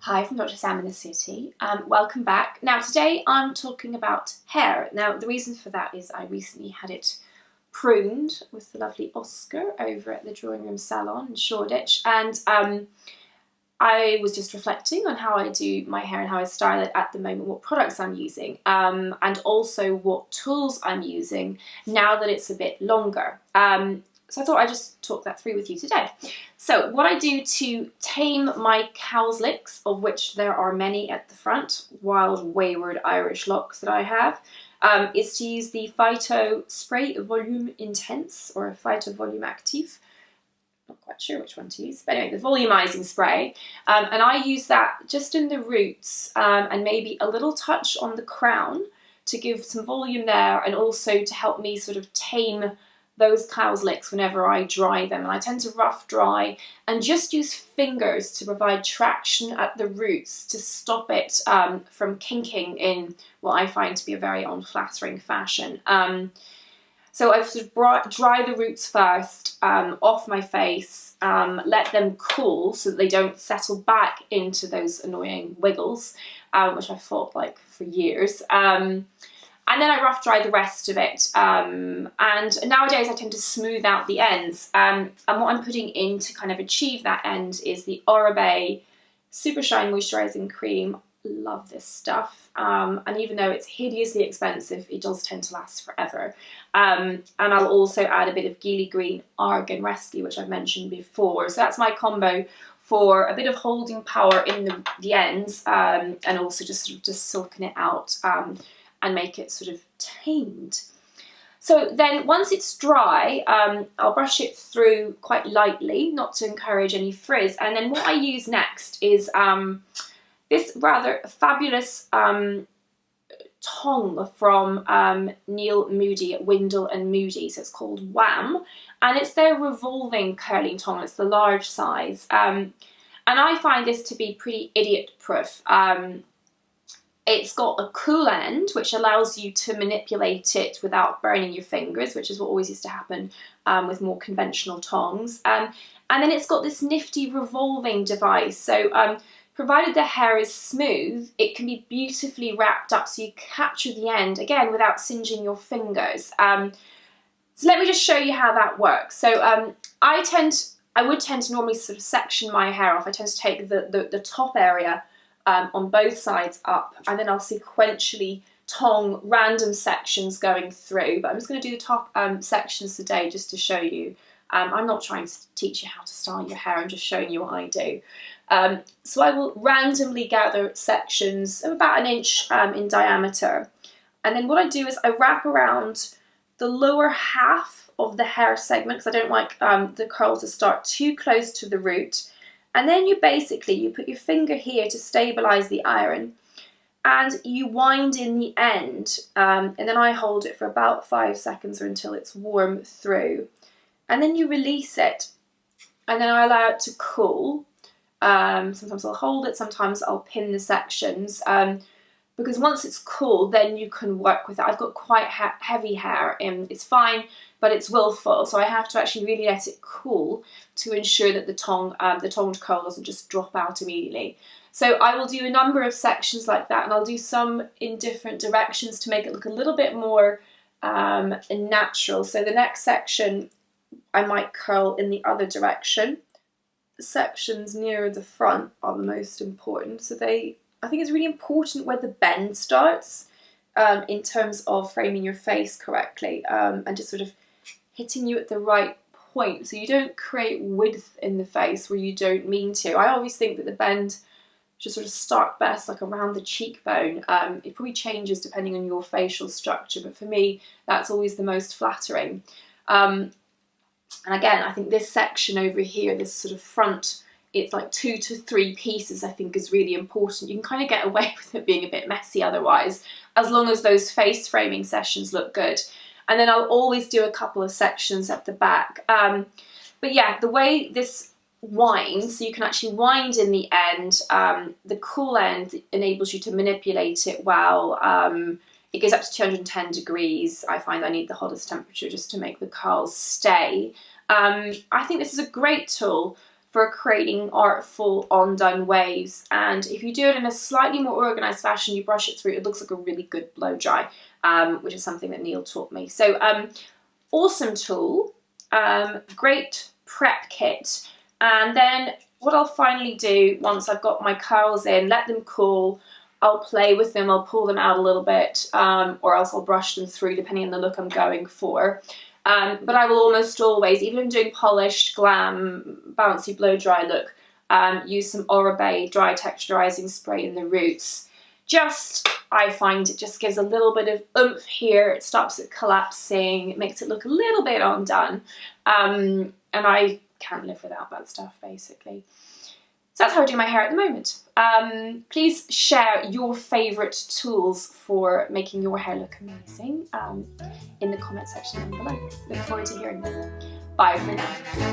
Hi from Dr. Sam in the City. Welcome back. Now today I'm talking about hair. Now the reason for that is I recently had it pruned with the lovely Oscar over at the Drawing Room Salon in Shoreditch, and I was just reflecting on how I do my hair and how I style it at the moment, what products I'm using, and also what tools I'm using now that it's a bit longer. So I thought I'd just talk that through with you today. So what I do to tame my cowlicks, of which there are many at the front, wild wayward Irish locks that I have, is to use the Phyto Spray Volume Intense or Phyto Volume Active. Not quite sure which one to use, but anyway, the volumizing spray. And I use that just in the roots and maybe a little touch on the crown to give some volume there, and also to help me sort of tame those cowlicks whenever I dry them. And I tend to rough dry and just use fingers to provide traction at the roots to stop it from kinking in what I find to be a very unflattering fashion. So I sort of dry the roots first off my face, let them cool so that they don't settle back into those annoying wiggles, which I've fought like for years. And then I rough dry the rest of it. And nowadays I tend to smooth out the ends. And what I'm putting in to kind of achieve that end is the Oribe Super Shine Moisturising Cream. Love this stuff. And even though it's hideously expensive, it does tend to last forever. And I'll also add a bit of Geely Green Argan Rescue, which I've mentioned before. So that's my combo for a bit of holding power in the ends, and also just sort of just silken it out and make it sort of tamed. So then once it's dry, I'll brush it through quite lightly, not to encourage any frizz. And then what I use next is this rather fabulous tong from Neil Moody at Windle and Moody. So it's called Wham, and it's their revolving curling tong. It's the large size. And I find this to be pretty idiot proof. It's got a cool end, which allows you to manipulate it without burning your fingers, which is what always used to happen with more conventional tongs. And then it's got this nifty revolving device. So provided the hair is smooth, it can be beautifully wrapped up so you capture the end, again, without singeing your fingers. So let me just show you how that works. So I would tend to normally sort of section my hair off. I tend to take the top area on both sides up, and then I'll sequentially tong random sections going through, but I'm just going to do the top sections today just to show you. I'm not trying to teach you how to style your hair, I'm just showing you what I do. So I will randomly gather sections of about 1 inch in diameter, and then what I do is I wrap around the lower half of the hair segment, because I don't like the curl to start too close to the root. And then you put your finger here to stabilise the iron, and you wind in the end, and then I hold it for about 5 seconds or until it's warm through. And then you release it, and then I allow it to cool. Sometimes I'll hold it, sometimes I'll pin the sections, because once it's cool, then you can work with it. I've got quite heavy hair, and it's fine, but it's willful, so I have to actually really let it cool to ensure that the tonged curl doesn't just drop out immediately. So I will do a number of sections like that, and I'll do some in different directions to make it look a little bit more natural. So the next section I might curl in the other direction. The sections nearer the front are the most important. So I think it's really important where the bend starts in terms of framing your face correctly, and just sort of hitting you at the right point so you don't create width in the face where you don't mean to. I always think that the bend should sort of start best like around the cheekbone. It probably changes depending on your facial structure, but for me that's always the most flattering. And again, I think this section over here, this sort of front, it's like 2 to 3 pieces, I think is really important. You can kind of get away with it being a bit messy otherwise, as long as those face framing sessions look good. And then I'll always do a couple of sections at the back. But yeah, the way this winds, so you can actually wind in the end, the cool end enables you to manipulate it well. It goes up to 210 degrees. I find I need the hottest temperature just to make the curls stay. I think this is a great tool for creating artful on-done waves. And if you do it in a slightly more organised fashion, you brush it through, it looks like a really good blow dry, which is something that Neil taught me. So awesome tool, great prep kit. And then what I'll finally do once I've got my curls in, let them cool, I'll play with them, I'll pull them out a little bit, or else I'll brush them through depending on the look I'm going for. But I will almost always, even if I'm doing polished, glam, bouncy blow dry look, use some Oribe dry texturizing spray in the roots. I find it just gives a little bit of oomph here, it stops it collapsing, it makes it look a little bit undone, and I can't live without that stuff basically. So that's how I do my hair at the moment. Please share your favourite tools for making your hair look amazing in the comment section down below. Look forward to hearing them. Bye for now.